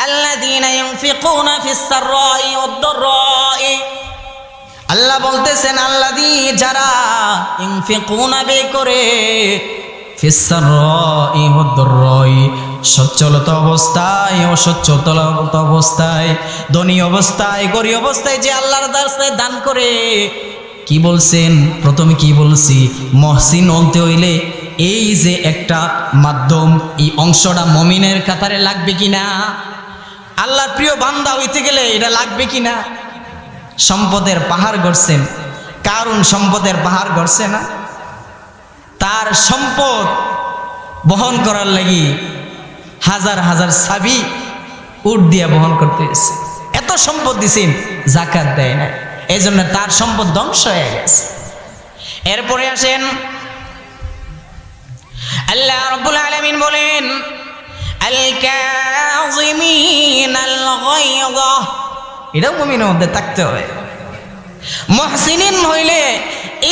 আল্লাযীনা ইউনফিকুনা ফিস সাররাই ওয়াদ দাররাই, আল্লাহ বলতেছেন আল্লাযী যারা ইউনফিকুনা ব্যয় করে ফিস সাররাই ওয়াদ দাররাই, সচ্ছলতা অবস্থায় অসচ্ছলতা অবস্থায়, ধনী অবস্থায় গরিব অবস্থায় যে আল্লাহর রাস্তায় দান করে। কি বলছেন? প্রথমে কি বলছি? মহসিন বলতে হইলে এই যে একটা মাধ্যম, এই অংশটা মুমিনের কাতারে লাগবে কিনা, আল্লাহর প্রিয় বান্দা হইতে গেলে এটা লাগবে কিনা। সম্পদের পাহাড় গড়ছেন, কারণ সম্পদের পাহাড় গড়ছে না, তার সম্পদ বহন করার লাগি হাজার হাজার সাবি উট দিয়া বহন করতে এসে এত সম্পদ দিছেন, যাকাত দেয় না, এই জন্য তার সম্পদ ধ্বংস হয়ে গেছে। এরপরে আসেন আল্লাহ রাব্বুল আলামিন বলেন আল কাযিমিনাল গায়য, এটাও মুমিনের মধ্যে থাকতে হবে। মুহসিনিন হইলে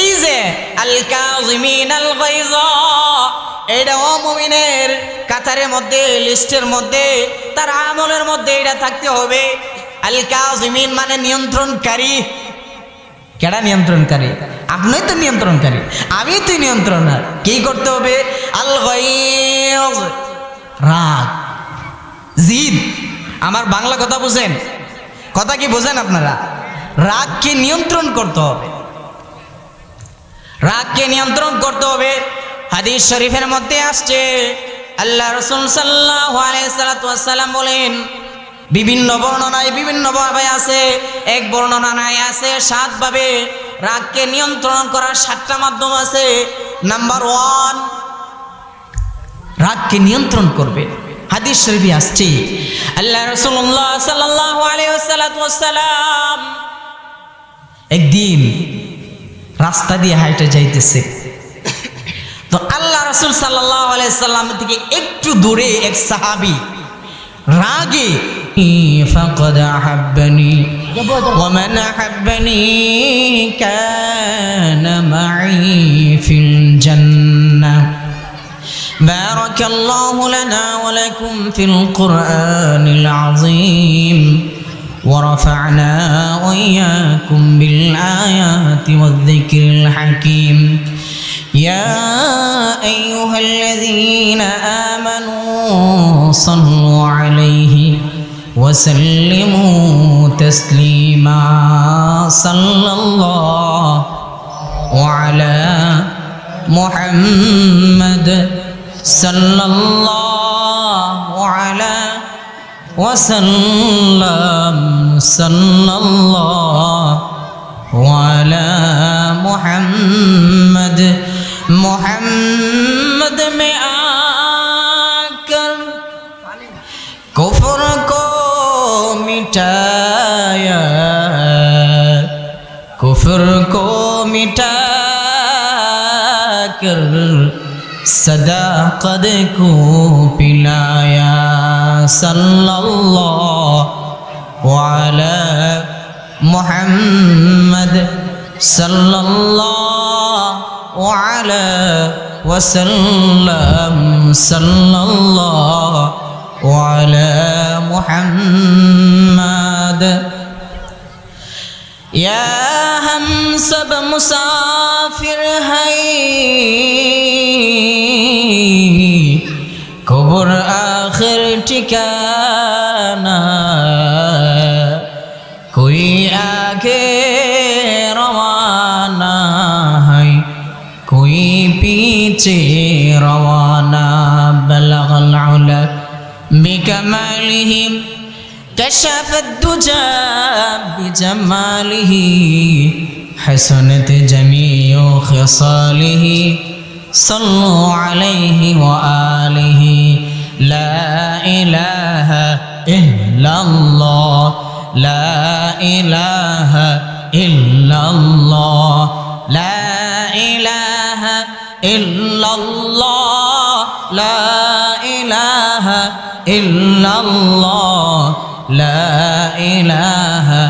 এই যে আল কাযিমিনাল গায়য, এটাও মুমিনের কাতারের মধ্যে, লিস্টের মধ্যে, তার আমলের মধ্যে এটা থাকতে হবে। আল কাযিমিন মানে নিয়ন্ত্রণকারী। কেডা নিয়ন্ত্রণকারী? আপনি তো নিয়ন্ত্রণকারী, আমি তো নিয়ন্ত্রণার। কি করতে হবে? আল গায়য, রাগ, জিদ। আমার বাংলা কথা বুঝেন? কথা কি বোঝেন আপনারা? রাগকে নিয়ন্ত্রণ করতে হবে, রাগকে নিয়ন্ত্রণ করতে হবে। হাদিস শরীফের মধ্যে আসছে আল্লাহ রাসূল সাল্লাল্লাহু আলাইহি ওয়াসাল্লাম বলেন, বিভিন্ন বর্ণনায় বিভিন্ন ভাবে আছে, এক বর্ণনায় আছে 7 ভাবে রাগকে নিয়ন্ত্রণ করার 7টা মাধ্যম আছে। নাম্বার 1, রাগকে নিয়ন্ত্রণ করবে। হাদিস শরীফে আসছে আল্লাহ রাসূলুল্লাহ সাল্লাল্লাহু আলাইহি ওয়াসাল্লাম একদিন রাস্তা দিয়ে হাঁটে যাইতেছে, তো আল্লাহ রাসূল সাল্লাল্লাহু আলাইহি সাল্লাম থেকে একটু দূরে এক সাহাবী রাগে ফাকাদ আহাব্বানি ওয়া মান আহাব্বানি কানা মাই ফিল জান্নাহ। বারাকাল্লাহু লানা ওয়া লাকুম ফিল কুরআনিল আযীম ওয়া রাফা'না ওয়া ইয়্যাকুম বিল আয়াতি ওয়ায যিকরিল হাকীম। يا أيها الذين آمنوا صلوا عليه وسلموا تسليما صلى الله على محمد صلى الله على وسلم صلى الله على محمد मोहम्मद में आकर कुफ्र को मिटाया, कुफ्र को मिटाकर सदाकत को पिलाया। सल्लल्लाहु अलैहि मुहम्मद सल्लल्लाहु अलैहि वसल्लम सल्लल्लाहु अलैहि मुहम्मद। या हम सब मुसाफिर हैं, कब्र आखिर ठिकाना, कोई आगे रवाना है, कोई पीछे रवाना। बलगल उला बिकमालिही कशफ दुजा बिजमालिही हसनत जमीउ खिसालिही सल्लु अलैहि व आलिही। ला इलाहा इल्लल्लाह, ला इलाहा इल्लल्लाह, ला इलाहा इल्लल्लाह, ला इलाहा इल्लल्लाह, ला इलाहा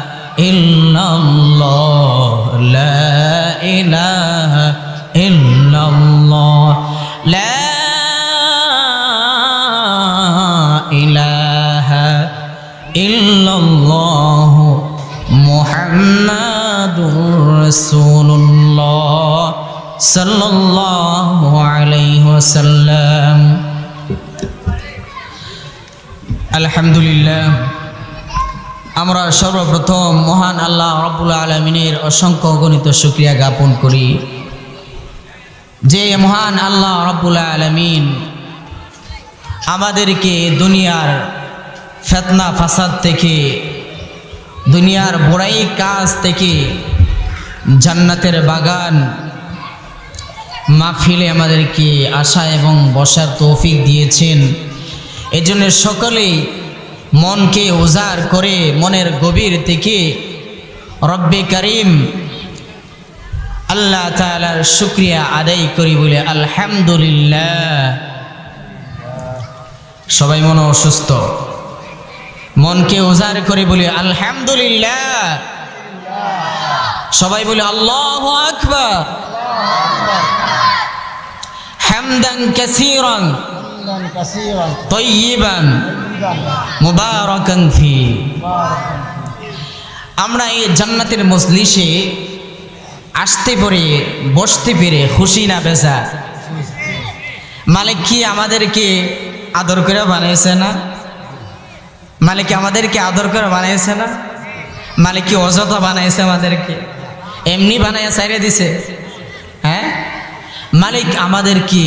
इल्लल्लाह, ला इलाहा इल्लल्लाह, ला इलाहा ইল্লাল্লাহু মুহাম্মাদুর রাসূলুল্লাহ সাল্লাল্লাহু আলাইহি ওয়াসাল্লাম। আলহামদুলিল্লাহ, আমরা সর্বপ্রথম মহান আল্লাহ রাব্বুল আলামিনের অসংখ্য অগণিত শুকরিয়া জ্ঞাপন করি যে মহান আল্লাহ রাব্বুল আলামিন আমাদেরকে দুনিয়ার ফিতনা ফাসাদ থেকে, দুনিয়ার বুরাই কাজ থেকে জান্নাতের বাগান মাহফিলে আমাদেরকে আসা এবং বসার তৌফিক দিয়েছেন। এজন্য সকলেই মনকে উজাড় করে মনের গভীর থেকে রব্বে করিম আল্লাহ তাআলার শুকরিয়া আদায় করি বলে আলহামদুলিল্লাহ। সবাই মনে অসুস্থ, মনকে উজাড় করে বলি আলহামদুলিল্লাহ। সবাই বলে আল্লাহু আকবার। হামদান কাসীরান তাইয়িবান মুবারাকান ফি। আমরা এই জান্নাতের মজলিসে আসতে পেরে, বসতে পেরে খুশি না বেজা? মালিক কি আমাদেরকে আদর করে বানিয়েছে না? মালিক আমাদেরকে আদর করে বানিয়েছে না? মালিক কি অযথা বানাইছে আমাদেরকে? এমনি বানাইয়া ছাইরে দিছে? হ্যাঁ, মালিক আমাদেরকে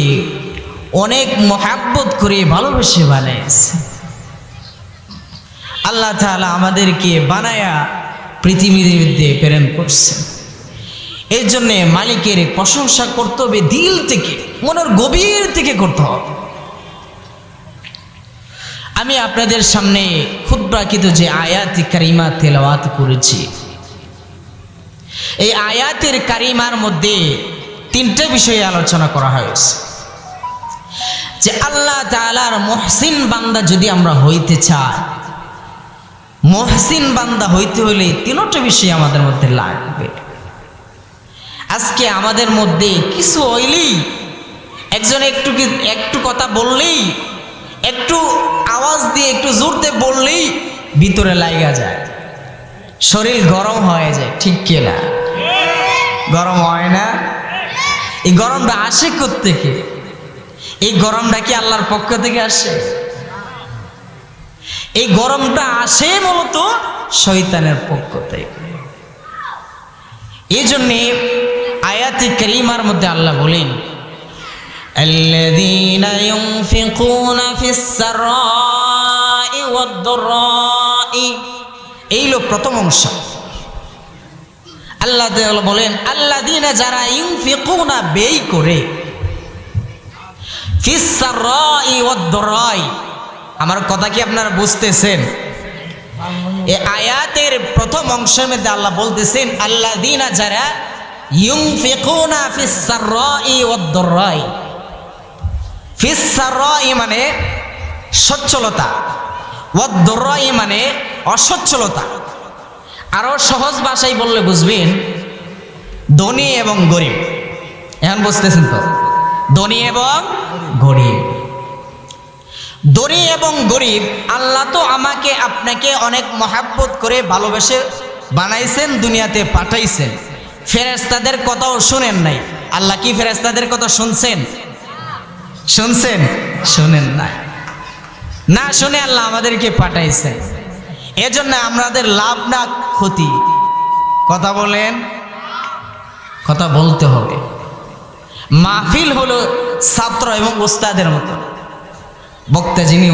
অনেক মহাব্বত করে ভালোবেসে বানাইছে। আল্লাহ তাআলা আমাদেরকে বানায়া পৃথিবীর মধ্যে প্রেরণ করছে। এই জন্যে মালিকের প্রশংসা করতে হবে দিল থেকে, মনের গভীর থেকে করতে হবে। আমি আপনাদের সামনে খুতবাকৃত যে আয়াত কারিমা তেলাওয়াত করেছি, এই আয়াতের কারিমার মধ্যে তিনটা বিষয়ে আলোচনা করা হয়েছে। যে আল্লাহ তাআলার মুহসিন বান্দা যদি আমরা হইতে চাই, মুহসিন বান্দা হইতে হলে তিনটা বিষয় আমাদের মধ্যে লাগবে। আজকে আমাদের মধ্যে কিছু হইলেই, একজন একটু কথা বললেই, একটু আওয়াজ দিয়ে একটু জোর দিয়ে বললেই ভিতরে লাগা যায়, শরীর গরম হয়ে যায়। ঠিক কি না? গরম হয় না? এই গরমটা আসে কোত্থেকে? এই গরমটা কি আল্লাহর পক্ষ থেকে আসে? এই গরমটা আসে মূলত শয়তানের পক্ষ থেকে। এই জন্যে আয়াতে কারিমার মধ্যে আল্লাহ বলেন, الذين ينفقون في السراء والضراء। এই হলো প্রথম অংশ। আল্লাহ তাআলা বলেন আল্লাযীনা যারা ইউনফিকুনা ব্যয় করে, ফিস সারাই ওয়াদ দরাই। আমার কথা কি আপনারা বুঝতেছেন? এই আয়াতের প্রথম অংশের মধ্যে আল্লাহ বলতেছেন আল্লাযীনা যারা ইউনফিকুনা ফিস সারাই ওয়াদ দরাই। ফিস সারাই মানে সচ্ছলতা, ওয়াদ দরাই মানে অসচ্ছলতা। আরো সহজ ভাষায় বললে বুঝবেন ধনী এবং গরিব। এখন বুঝতেছেন তো? ধনী এবং গরিব। ধনী এবং গরিব আল্লাহ তো আমাকে আপনাকে অনেক মহাব্বত করে ভালোবেসে বানাইছেন, দুনিয়াতে পাঠাইছেন। ফেরেশতাদের কথাও শুনেন নাই। আল্লাহ কি ফেরেশতাদের কথা শুনছেন? শুনছেন? শুনেন নাই। না শুনে আল্লাহ আমাদেরকে পাঠাইছেন। এজন্য আমাদের লাভ না ক্ষতি? কথা বলেন, কথা বলতে হবে। মাহফিল হলো ছাত্র এবং ওস্তাদের মতো। বক্তা যিনি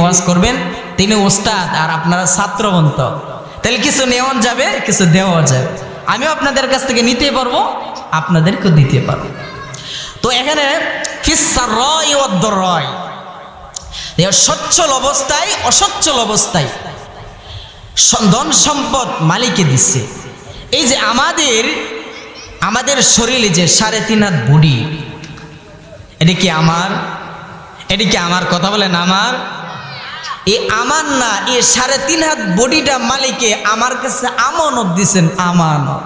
ওয়াজ করবেন তিনি ওস্তাদ, আর আপনারা ছাত্রবন্ত। তাহলে কিছু নেওয়া যাবে, কিছু দেওয়া যাবে। আমিও আপনাদের কাছ থেকে নিতে পারবো, আপনাদেরকেও দিতে পারবো। তো এখানে সচ্ছল অবস্থায়, অসচ্ছল অবস্থায় ধন সম্পদ মালিকে দিচ্ছে। এই যে আমাদের শরীরে যে 3.5 হাত বডি, এটা কি আমার? এটা কি আমার? কথা বলেন আমার? এই আমার না, এই 3.5 হাত বডিটা মালিকে আমার কাছে আমানত দিচ্ছেন। আমানত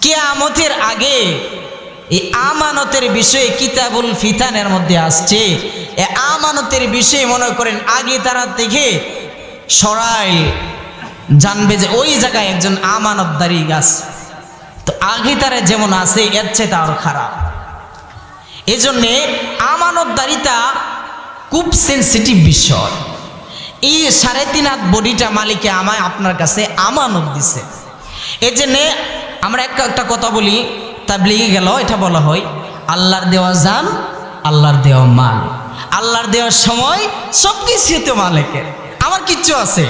কিয়ামতের আগে এই আমানতের বিষয়ে কিতাবুল ফিতানের মধ্যে আসছে আমানতের বিষয়ে মনে করেন আগে তারা থেকে সরাই জানবে যে ওই জায়গায় একজন আমানতদারি গাছ, তো আগে তারা যেমন আছে এর চেয়ে তার খারাপ। এই জন্যে আমানতদারিতা খুব সেন্সিটিভ বিষয়। এই 3.5 হাত বডিটা মালিকে আমায় আপনার কাছে আমানত দিছে। এই জন্যে আমরা একটা কথা বলি, তাবলীগে গেল এটা বলা হয় আল্লাহর দেওয়া জান, আল্লাহর দেওয়া মাল, আল্লাহর দেওয়ার সময় সব কিছুই তো মালিকের। আমার কিচ্ছু আছে,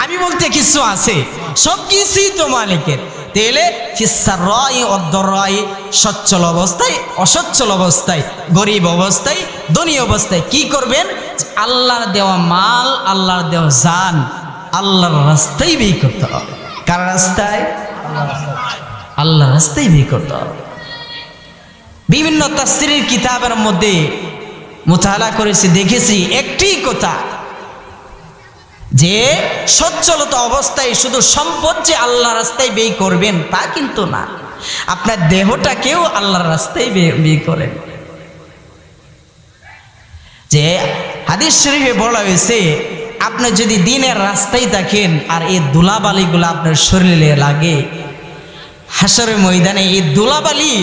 আমি বলতে কিছু আছে, সব কিছুই তো মালিকের। তেলে ফিসাররাই ওয়াদ-দাররাই, সচ্ছল অবস্থায়, অসচ্ছল অবস্থায়, গরিব অবস্থায়, ধনী অবস্থায় কি করবেন? আল্লাহর দেওয়া মাল, আল্লাহর দেওয়া জান আল্লাহর রাস্তায় ব্যয় করতে হবে। কার রাস্তায়? আল্লাহর রাস্তায় ব্যয় করতে হবে। বিভিন্ন তাফসীরের কিতাবের মধ্যে মুতালা করেছি, দেখেছি একটি কথা যে সচ্ছলতা অবস্থায় শুধু সম্পদ যে আল্লাহর রাস্তায় ব্যয় করবেন তা কিন্তু না, আপনার দেহটাকেও আল্লাহর রাস্তায় ব্যয় করেন। যে হাদিস শরীফে বলা হয়েছে আপনি যদি দিনের রাস্তায় থাকেন আর এই ধুলাবালিগুলো আপনার শরীরে লাগে, হাশরের ময়দানে এই ধুলাবালি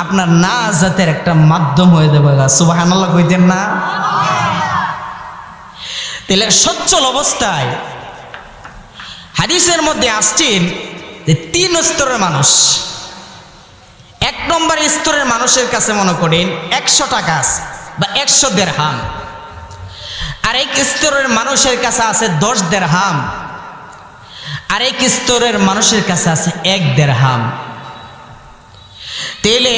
আপনার নাজাতের একটা মাধ্যম হয়ে যাবে। সুবহানাল্লাহ কইতেন না? তাহলে সচ্ছল অবস্থায় হাদিসের মধ্যে আসছেন যে 3 স্তরের মানুষ। 1 নম্বর স্তরের মানুষের কাছে মনে করেন 100 টাকা আছে বা 100 দিরহাম, আরেক স্তরের মানুষের কাছে আছে 10 দিরহাম, আরেক স্তরের মানুষের কাছে আছে 1 দিরহাম। তাহলে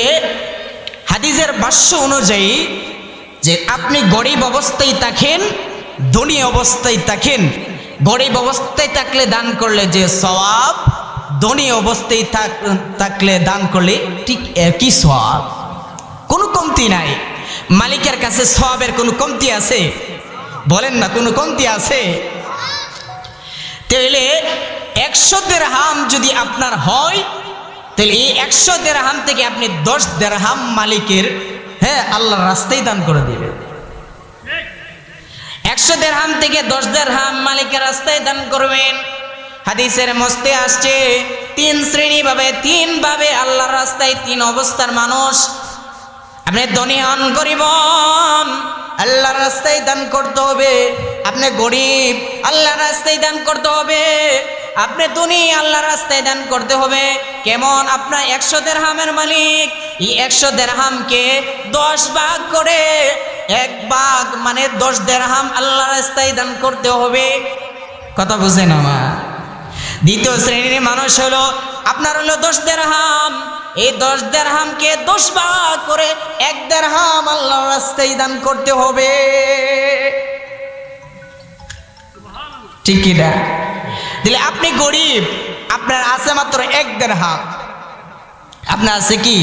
হাদিসের ভাষ্য অনুযায়ী যে আপনি গরিব অবস্থায় থাকেন, ধনী অবস্থায় থাকেন, গরিব অবস্থায় থাকলে দান করলে যে সওয়াব, ধনী অবস্থায় থাকলে দান করলে ঠিক একই সওয়াব, কোনো কমতি নাই। মালিকের কাছে সওয়াবের কোনো কমতি আছে? বলেন না, কোনো কমতি আছে? তাহলে 100 দিরহাম যদি আপনার হয়, তাহলে এই 100 দিরহাম থেকে আপনি 10 দিরহাম মালিকের আল্লাহর রাস্তায় দান করে দিবেন। 100 দিরহাম থেকে 10 দিরহাম মালিকের রাস্তায় দান করবেন। হাদিসের মধ্যে আসছে 3 শ্রেণী ভাবে, 3 ভাবে আল্লাহর রাস্তায় 3 অবস্থার মানুষ। আপনি ধনী হন, গরিব হন, আল্লাহর রাস্তায় দান করতে হবে। আপনি গরিব, আল্লাহর রাস্তায় দান করতে হবে। আপনি ধনী, আল্লাহর রাস্তায় দান করতে হবে। কেমন? আপনার 100 দিরহামের মালিক, এই 100 দিরহামকে 10 ভাগ করে 1 ভাগ মানে 10 দিরহাম আল্লাহর রাস্তায় দান করতে হবে। কথা বুঝেন আমার? দ্বিতীয় শ্রেণীর মানুষ হলো আপনার হলো 10 দিরহাম, এই 10 দিরহামকে 10 ভাগ করে 1 দিরহাম আল্লাহর রাস্তায় দান করতে হবে। ঠিক কি না? দিলে আপনি গরিব, আপনার আছে মাত্র 1 দিরহাম, আপনার আছে কি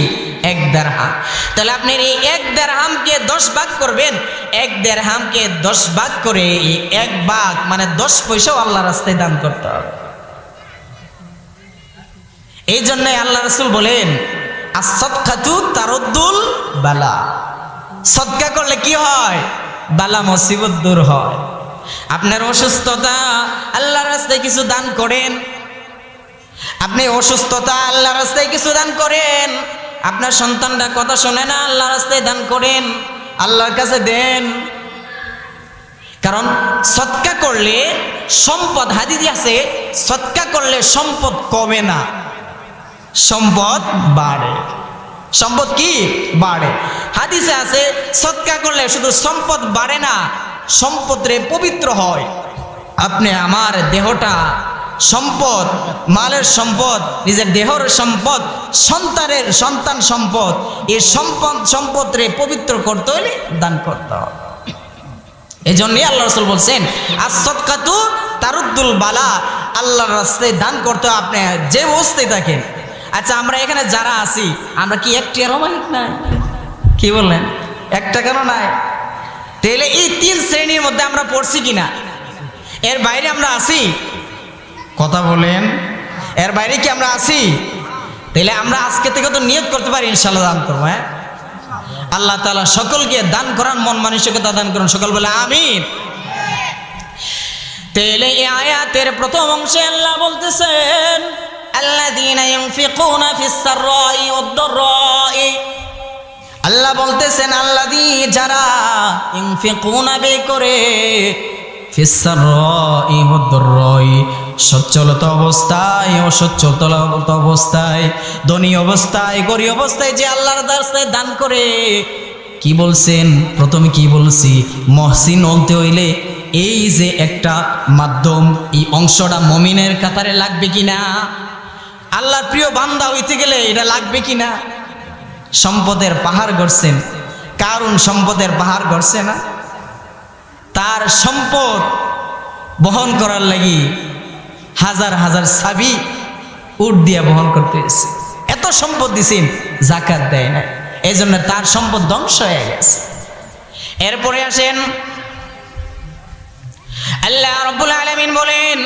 1 দিরহাম। তাহলে আপনি এই 1 দিরহামকে 10 ভাগ করবেন, 1 দিরহামকে 10 ভাগ করে 1 ভাগ মানে 10 পয়সাও আল্লাহর রাস্তায় দান করতে হবে। এই জন্যই আল্লাহ রাসূল বলেন as-সাদকাতু তারুদ্দুল বালা, সদকা করলে কি হয়? বালা মুসিবত দূর হয়। আপনার অসুস্থতা, আল্লাহর রাস্তায় কিছু দান করেন। আপনি অসুস্থতা, আল্লাহর রাস্তায় কিছু দান করেন। আপনার সন্তানরা কথা শোনে না, আল্লাহর রাস্তায় দান করেন, আল্লাহর কাছে দেন। কারণ সদকা করলে সম্পদ, হাদিসে আছে সদকা করলে সম্পদ কমে না, সম্পদ বাড়ে। সম্পদ কি বাড়ে? হাদিসে আছে সদকা করলে শুধু সম্পদ বাড়ে না, সম্পদে পবিত্র হয়। আপনি আমার দেহটা সম্পদ, মালের সম্পদ, নিজের দেহর সম্পদ, সন্তান সম্পদ, এই সম্পদরে পবিত্র করতে হলে দান করতে হবে। এই জন্যই আল্লাহ রাসূল বলছেন as-সাদকাতু তারুদ্দুল বালা, আল্লাহর রাস্তায় দান করতে হবে আপনি যে অবস্থায় থাকেন। আচ্ছা, আমরা এখানে যারা আছি আমরা কি 1 টাকারও মালিক নাই? কি বললেন? 1 টাকারও নাই। তাহলে এই 3 শ্রেণীর মধ্যে আমরা পড়ছি কিনা? এর বাইরে আমরা আছি? কথা বলেন, এর বাইরে কি আমরা আছি? তাহলে আমরা আজকে থেকে তো নিয়ত করতে পারি ইনশাআল্লাহ দান করবো। আল্লাহ তাআলা সকলকে দান করান, মন মানসিকতা দান করুন, সকল বলে আমিন। তাহলে এই আয়াতের প্রথম অংশে আল্লাহ বলতেছেন আল্লাযীনা ইউনফিকুনা ফিস সাররাই ওয়াদ-দাররাই, আল্লাহ বলতেছেন আল্লাযী যারা ইউনফিকুনা ব্যয় করে ফিস সাররাই ওয়াদ-দাররাই, সচ্ছলতা অবস্থায় অসচ্ছলতা অবস্থায়, ধনী অবস্থায় গরিব অবস্থায় যে আল্লাহর রাস্তায় দান করে। কি বলছেন প্রথমে, কি বলছি? মহসিন হতে হইলে এই যে একটা মাধ্যম, এই অংশটা মুমিনের কাতারে লাগবে কিনা, আল্লাহর প্রিয় বান্দা হইতে গেলে এটা লাগবে কিনা। সম্পদের পাহাড় গড়ছেন, কারণ সম্পদের পাহাড় গড়ছে না, তার সম্পদ বহন করার লাগি হাজার হাজার সাবি উট দিয়া বহন করতে হয়েছে। এত সম্পদ দিছেন, যাকাত দেয় না, এই জন্য তার সম্পদ ধ্বংস হয়ে গেছে। এরপরে আসেন আল্লাহ রাব্বুল আলামিন বলেন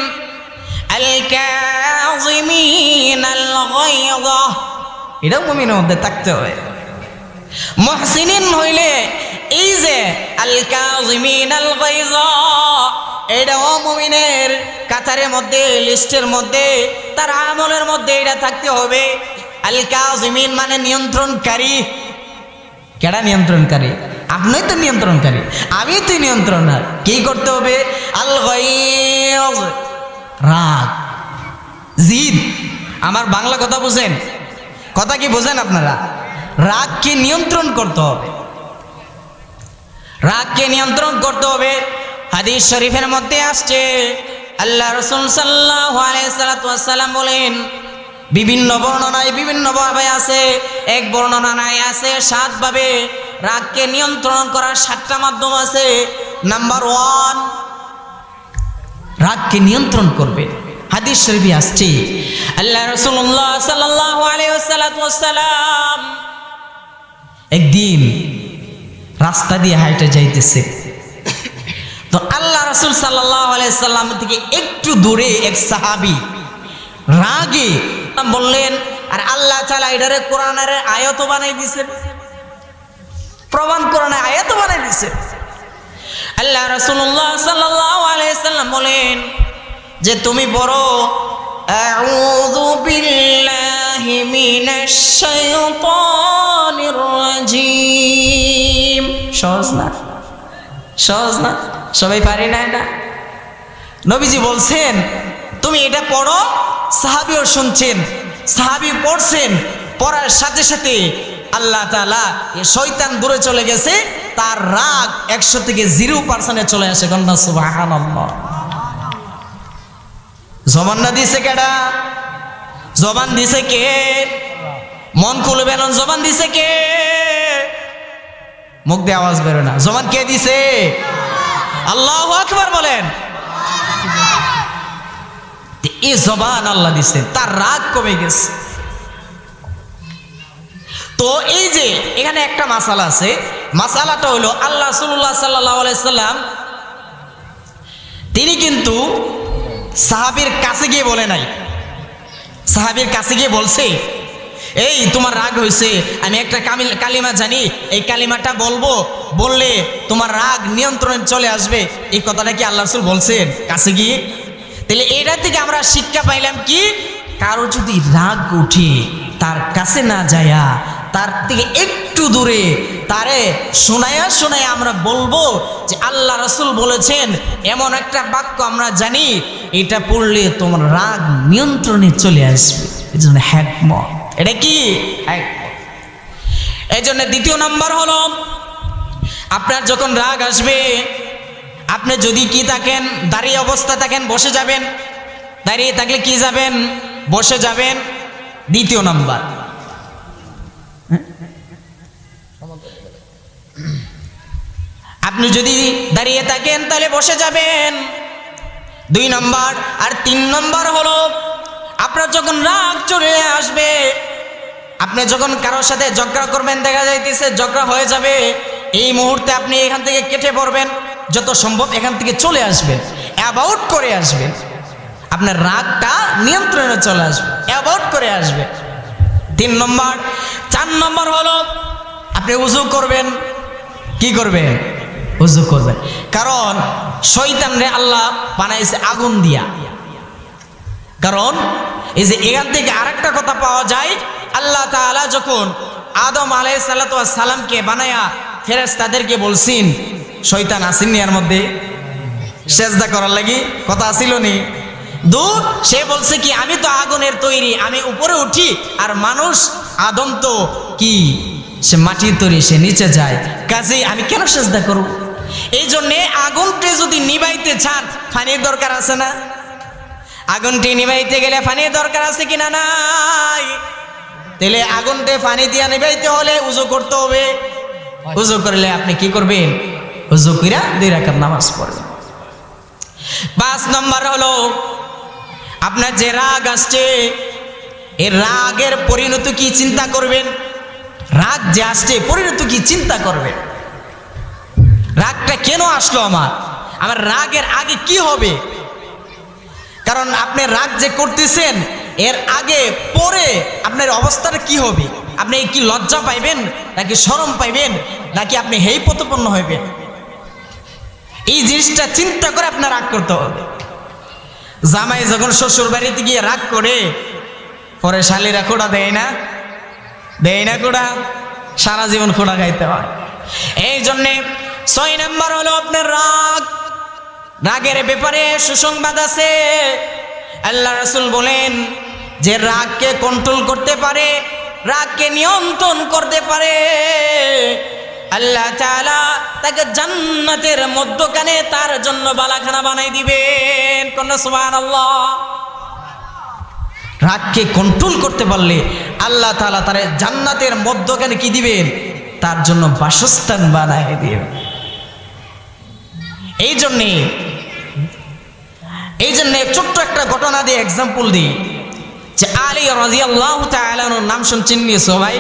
আল কাযিমিনাল গায়য, এটাও মুমিনের মধ্যে থাকতে হবে। মুহসিনিন হইলে এই যে আল কাযিমিনাল গায়য, এটাও মুমিনের কাতারের মধ্যে, লিস্টের মধ্যে, তার আমলের মধ্যে এটা থাকতে হবে। আল কাযিমিন মানে নিয়ন্ত্রণকারী। কেডা নিয়ন্ত্রণকারী? আপনি তো নিয়ন্ত্রণকারী, আমি তো নিয়ন্ত্রণ। কি করতে হবে? আল গায়য, রাগ, জিদ। আমার বাংলা কথা বুঝেন? কথা কি বুঝেন আপনারা? রাগকে নিয়ন্ত্রণ করতে হবে, রাগকে নিয়ন্ত্রণ করতে হবে। হাদিস শরীফের মধ্যে আসছে আল্লাহ রাসূল সাল্লাল্লাহু আলাইহি ওয়াসাল্লাম বলেন, বিভিন্ন বর্ণনায় বিভিন্ন ভাবে আছে, এক বর্ণনায় আছে 7 ভাবে রাগকে নিয়ন্ত্রণ করার 7টা মাধ্যম আছে। নাম্বার 1, রাগকে নিয়ন্ত্রণ করবে। হাদিস শরীফে আসছে আল্লাহ রাসূলুল্লাহ সাল্লাল্লাহু আলাইহি ওয়াসাল্লাম একদিন রাস্তা দিয়ে হাঁটে যাইতেছে, তো আল্লাহ রাসূল সাল্লাল্লাহু আলাইহি সাল্লাম থেকে একটু দূরে এক সাহাবী রাগে বললেন, আর আল্লাহ তাআলা এটারে কোরআনের আয়াত বানাই দিয়েছে, প্রমাণ কোরআনে আয়াত বানাই দিয়েছে। আল্লাহ রাসূলুল্লাহ সাল্লাল্লাহু আলাইহি সাল্লাম বলেন যে তুমি বড় আউযু বিল্লাহি মিনাশ শাইতানির রাজীম। সহজ না? সহজ না? সবাই পারে না এটা? নবীজি বলছেন তুমি এটা পড়ো। সাহাবীও শুনছেন, সাহাবী পড়ছেন, পড়ার সাথে সাথে আল্লাহ তাআলা এই শয়তান দূরে চলে গেছে, তার রাগ 100 থেকে 0% চলে আসে। কন্যা সুবহানাল্লাহ। জবান না দিছে কেডা? জবান দিছে কে? মন খুলবেন, জবান দিছে কে? মুখ দিয়ে আওয়াজ বের না, জবান কে দিছে? আল্লাহু আকবার বলেন। এই জবান আল্লাহ দিছে, তার রাগ কমে গেছে। তো এই যে এখানে একটা মাসালা আছে, মাসালাটা হলো আল্লাহ রাসূলুল্লাহ সাল্লাল্লাহু আলাইহি সাল্লাম তিনি কিন্তু সাহাবীর কাছে গিয়ে বলে নাই, সাহাবীর কাছে গিয়ে বলছে এই তোমার রাগ হয়েছে, আমি একটা কালিমা জানি, এই কালিমাটা বলবো, বললে তোমার রাগ নিয়ন্ত্রণে চলে আসবে। এই কথাটা কি আল্লাহ রাসূল বলছেন কাছে গিয়ে? তাহলে এটা থেকে আমরা শিক্ষা পাইলাম কি, কারো যদি রাগ উঠে তার কাছে না যায়া তার থেকে একটু দূরে তারে শোনায়া শোনায়া আমরা বলবো যে আল্লাহ রাসূল বলেছেন এমন একটা বাক্য আমরা জানি, এটা পড়লে তোমার রাগ নিয়ন্ত্রণে চলে আসবে। এই জন্য হিকমত, এটা কি হিকমত। এই জন্য দ্বিতীয় নাম্বার হলো আপনার যখন রাগ আসবে, আপনি যদি কি থাকেন, দাঁড়িয়ে অবস্থা থাকেন, বসে যাবেন। দাঁড়িয়ে থাকলে কি যাবেন? বসে যাবেন। দ্বিতীয় নাম্বার, আপনি যদি দাঁড়িয়ে থাকেন তাহলে বসে যাবেন। 2 নাম্বার। আর 3 নাম্বার হলো আপনার যখন রাগ চলে আসবে, আপনি যখন কারোর সাথে ঝগড়া করবেন, দেখা যাইতেছে ঝগড়া হয়ে যাবে, এই মুহূর্তে আপনি এখান থেকে কেটে পড়বেন, যত সম্ভব এখান থেকে চলে আসবেন, অ্যাবাউট করে আসবেন। আপনার রাগটা নিয়ন্ত্রণে চলে আসবে, অ্যাবাউট করে আসবে। 3 নম্বর। 4 নম্বর হলো আপনি উযু করবেন, কি করবেন? উযু করবেন। কারণ শয়তানরে আল্লাহ বানাইছে আগুন দিয়া। কারণ এই যে এখান থেকে আরেকটা কথা পাওয়া যায়, আল্লাহ তাআলা যখন আদম আলাইহিস সালাতু ওয়াস সালামকে বানায়া ফেরেশতাদেরকে বলছেন, শয়তান আসেননি এর মধ্যে সেজদা করার লাগি, কথা আসিল নি? দূর, সে বলছে কি আমি তো আগুনের তৈরি, আমি উপরে উঠি, আর মানুষ আদম তো কি সে মাটির তৈরি, সে নিচে যায়, কাজেই আমি কেন সেজদা করব? এই জন্যে আগুনকে যদি নিভাইতে চান পানির দরকার আছে না? আগুনটি নিভাইতে গেলে পানির দরকার আছে কিনা? নাই। তাহলে আগুনতে পানি দিয়ে নিভাইতে হলে উযু করতে হবে। উযু করলে আপনি কি করবেন? উযু কইরা 2 রাকাত নামাজ পড়বেন। 5 নম্বর হলো আপনার যে রাগ আসছে, এই রাগের পরিণতি কি চিন্তা করবেন। রাগ যে আসছে পরিণতি কি চিন্তা করবেন। রাগটা কেন আসলো আমার রাগের আগে কি হবে? কারণ আপনি রাগ যে করতেছেন এর আগে পরে আপনার অবস্থাটা কি হবে? আপনি কি লজ্জা পাইবেন, নাকি শরম পাইবেন, নাকি আপনি হেয় প্রতিপন্ন হইবেন? এই জিনিসটা চিন্তা করে আপনার রাগ করতে হবে। জামাই যখন শ্বশুর বাড়িতে গিয়ে রাগ করে, পরে শালীরা খোড়া দেয় না? দেয় না খোড়া? সারা জীবন খোড়া খাইতে হয়। এই জন্যে 6 নম্বর হলো আপনার রাগ। রাগের ব্যাপারে সুসংবাদ আছে। আল্লাহ রাসূল বলেন যে রাগকে কন্ট্রোল করতে পারে, রাগকে নিয়ন্ত্রণ করতে পারে, আল্লাহ তাআলা তাকে জান্নাতের মধ্যখানে তার জন্য বালাখানা বানাই দিবেন। কোন সুবহানাল্লাহ। রাগকে কন্ট্রোল করতে পারলে আল্লাহ তাআলা তার জান্নাতের মধ্যখানে কি দিবেন? তার জন্য বাসস্থান বানাই দিবেন। এই জন্যে ছোট্ট একটা ঘটনা দিয়ে এক্সাম্পল দিই, যে আলী রাদিয়াল্লাহু তাআলা আনহুর নাম শুনছেন নি সবাই?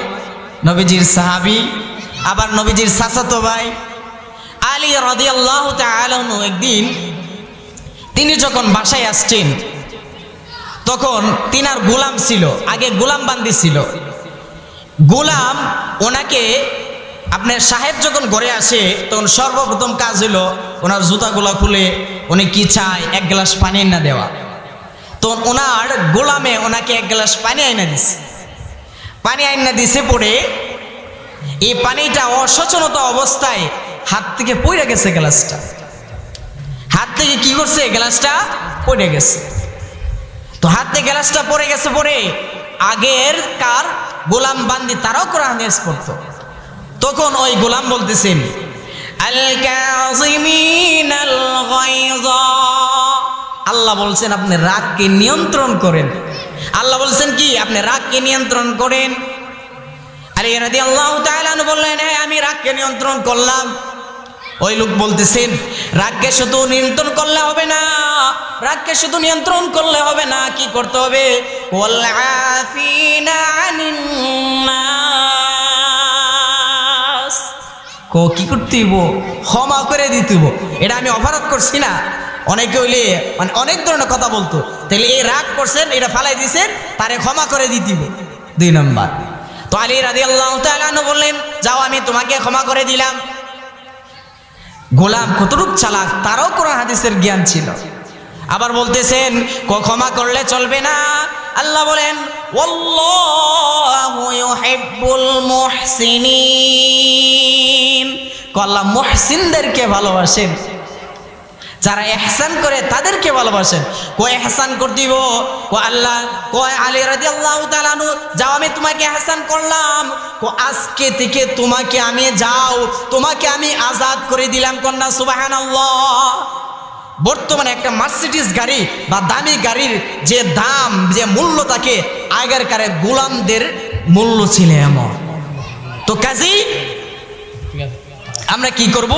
নবীজির সাহাবী, আবার নবীজির চাচাতো ভাই। আলী রাদিয়াল্লাহু তাআলা আনহু একদিন তিনি যখন বাসায় আসছেন, তখন তিনার গোলাম ছিল, আগে গোলাম বান্দি ছিল। গোলাম ওনাকে, আপনার সাহেব যখন ঘরে আসে তখন সর্বপ্রথম কাজ হলো ওনার জুতাগুলা খুলে উনি কি চায়, 1 গ্লাস পানি এনে দেওয়া। তো ওনার গোলামে ওনাকে 1 গ্লাস পানি আইনা দিছে। পানি আইনা দিছে পরে এই পানিটা অসচেতনতা অবস্থায় হাত থেকে পড়ে গেছে। গ্লাসটা হাত থেকে কি করছে? গ্লাসটা পড়ে গেছে। তো হাত থেকে গ্লাসটা পড়ে গেছে, পরে আগের কার গোলাম বান্দি তারাও কোরআন হাদিস পড়তো। তখন ওই গোলাম বলতেছেন আল কাযিমিনাল গায়য, আল্লাহ বলছেন আপনি রাগকে নিয়ন্ত্রণ করেন। আল্লাহ বলছেন কি? আপনি রাগকে নিয়ন্ত্রণ করেন। আলী রাদিয়াল্লাহু তাআলা আনহু বললেন, হ্যাঁ আমি রাগকে নিয়ন্ত্রণ করলাম। ওই লোক বলতেছেন রাগকে শুধু নিয়ন্ত্রণ করলে হবে না, রাগকে শুধু নিয়ন্ত্রণ করলে হবে না, কি করতে হবে? ওয়াল আফিনা আনিন নাস, কি করতে হইব? ক্ষমা করে দিতে হইব। এটা আমি অপরাধ করছি না। অনেকে হইলে মানে অনেক ধরনের কথা বলতো, তাহলে এই রাগ করছেন, এটা ফালাই দিছেন, তারে ক্ষমা করে দিতে হইব। 2 নম্বর। তো আলী রাদিয়াল্লাহু তাআলা আনহু বললেন, যাও আমি তোমাকে ক্ষমা করে দিলাম। গোলাম কতটুকু চালাক, তারও কোরআন হাদিসের জ্ঞান ছিল। আবার বলতেছেন ক্ষমা করলে চলবে না। আল্লাহ বলেন ওয়াল্লাহু ইউহিব্বুল মুহসিনিন, আল্লাহ মুহসিনদেরকে ভালোবাসেন, যারা ইহসান করে তাদেরকে ভালোবাসেন। কয় ইহসান করে দিব? আল্লাহ কয় আলী রাদিয়াল্লাহু তাআলা আনহু, যাও আমি তোমাকে ইহসান করলাম, আজকে থেকে তোমাকে আমি তোমাকে আমি আজাদ করে দিলাম। কন্যা সুবহানাল্লাহ। বর্তমানে একটা মার্সিডিজ গাড়ি বা দামি গাড়ির যে দাম, যে মূল্য থাকে, আগের কারে গোলামদের মূল্য ছিল এমন। তো কাজেই আমরা কি করব?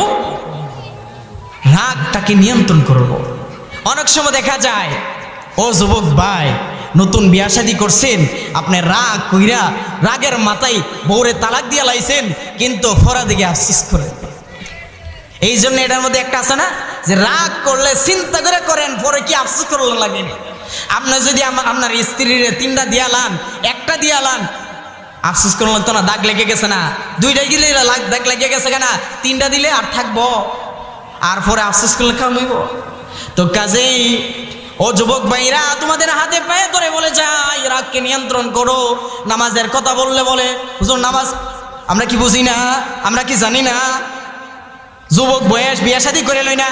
রাগটাকে নিয়ন্ত্রণ করব। অনেক সময় দেখা যায়, ও যুবক ভাই, নতুন বিয়া শাদী করছেন, আপনি রাগ কইরা রাগের মাথায় বউরে তালাক দিয়ে লাইছেন, কিন্তু ফরা দিকে আফসোস করে। এই জন্য এটার মধ্যে একটা আছে না, যে রাগ করলে চিন্তা করে করেন, পরে কি আফসোস করলে লাগেনি। আপনি যদি আপনার স্ত্রীর 3টা দিয়ালান, 1টা দিয়ালান, আফসোস করলে লাগতো না? দাগ লেগে গেছে না? 2টাই দিলে দাগ লেগে গেছে কেনা, 3টা দিলে আর থাকবো? আর পরে আফসোস করলে কামাইব? তো কাজেই ও যুবক ভাইরা, তোমাদের হাতে পায়ে ধরে বলে যাই, রাগকে নিয়ন্ত্রণ করো। নামাজের কথা বললে বলে হুজুর নামাজ আমরা কি বুঝি না, আমরা কি জানি না? যুবক বয়স, বিয়া শাদী করে লই না,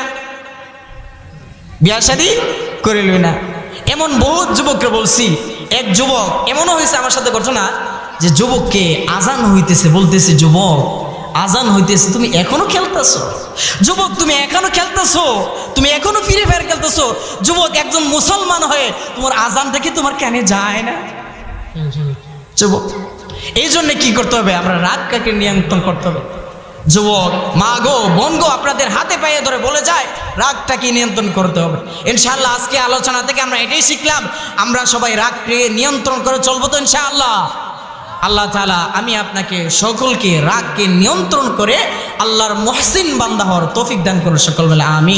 বিয়া শাদী করে লই না। এমন বহুত যুবককে বলছি। এক যুবক এমনও হয়েছে আমার সাথে ঘটনা, যে যুবককে আজান হইতেছে, বলতেছে যুবক আজান হইতেছে, তুমি এখনো খেলতেছো? যুবক তুমি এখনো খেলতেছো? তুমি এখনো ফ্রি ফায়ার খেলতেছো? যুবক একজন মুসলমান হয়ে তোমার আজান থেকে তোমার কানে যায় না? যুবক এই জন্য কি করতে হবে? আমরা রাগকে নিয়ন্ত্রণ করতে হবে। যুবক মা গো, বোন গো, আপনাদের হাতে পায়ে ধরে বলে যায় রাগটাকে নিয়ন্ত্রণ করতে হবে। ইনশাআল্লাহ আজকে আলোচনা থেকে আমরা এটাই শিখলাম, আমরা সবাই রাগকে নিয়ন্ত্রণ করে চলবো তো ইনশাআল্লাহ। আল্লাহ তাআলা আমি আপনাকে সকলকে রাগকে নিয়ন্ত্রণ করে আল্লাহর মুহসিন বান্দা হওয়ার তৌফিক দান করুন। সকল বলে আমিন।